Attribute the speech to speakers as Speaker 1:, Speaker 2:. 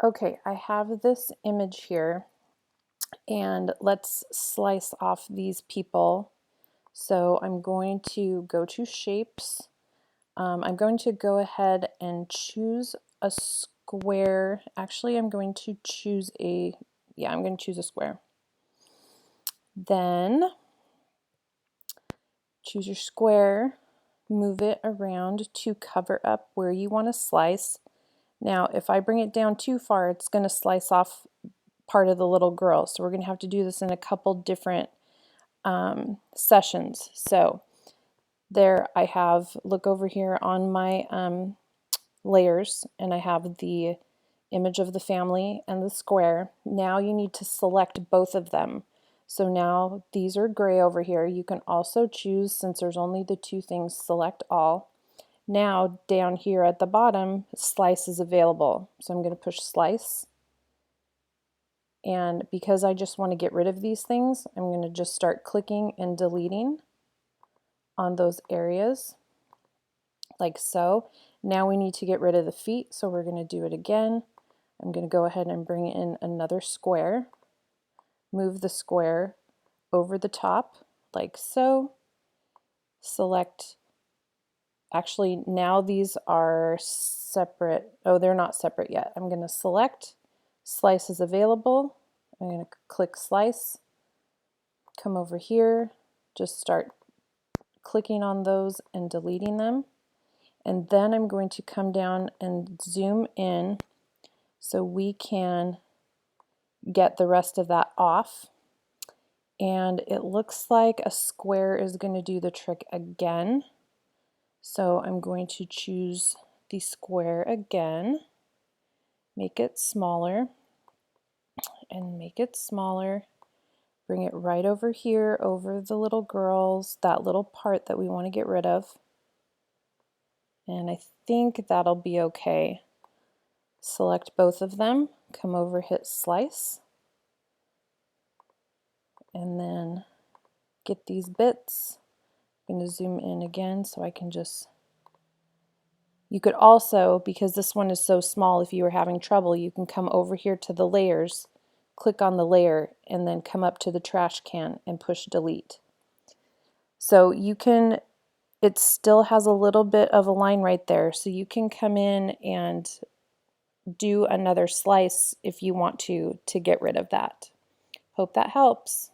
Speaker 1: Okay, I have this image here, and let's slice off these people. So I'm going to go to shapes. I'm going to go ahead and choose a square. Actually, I'm going to choose a, yeah, I'm going to choose a square. Then choose your square, move it around to cover up where you want to slice. Now, if I bring it down too far, it's going to slice off part of the little girl. So we're going to have to do this in a couple different sessions. So there I have, look over here on my layers, and I have the image of the family and the square. Now you need to select both of them. So now these are gray over here. You can also choose, since there's only the two things, select all. Now down here at the bottom, slice is available. So I'm going to push slice. And because I just want to get rid of these things, I'm going to just start clicking and deleting on those areas like so. Now we need to get rid of the feet, so we're going to do it again. I'm going to go ahead and bring in another square, move the square over the top like so, select, actually now these are separate, oh they're not separate yet. I'm going to select, slice is available, I'm going to click slice, come over here, just start clicking on those and deleting them, and then I'm going to come down and zoom in so we can get the rest of that off. And it looks like a square is going to do the trick again. So I'm going to choose the square again, make it smaller, and make it smaller. Bring it right over here, over the little girls, that little part that we want to get rid of. And I think that'll be okay. Select both of them, come over, hit slice, and then get these bits. I'm going to zoom in again so I can just, you could also, because this one is so small, if you were having trouble, you can come over here to the layers, click on the layer, and then come up to the trash can and push delete. So you can, it still has a little bit of a line right there, so you can come in and do another slice if you want to get rid of that. Hope that helps.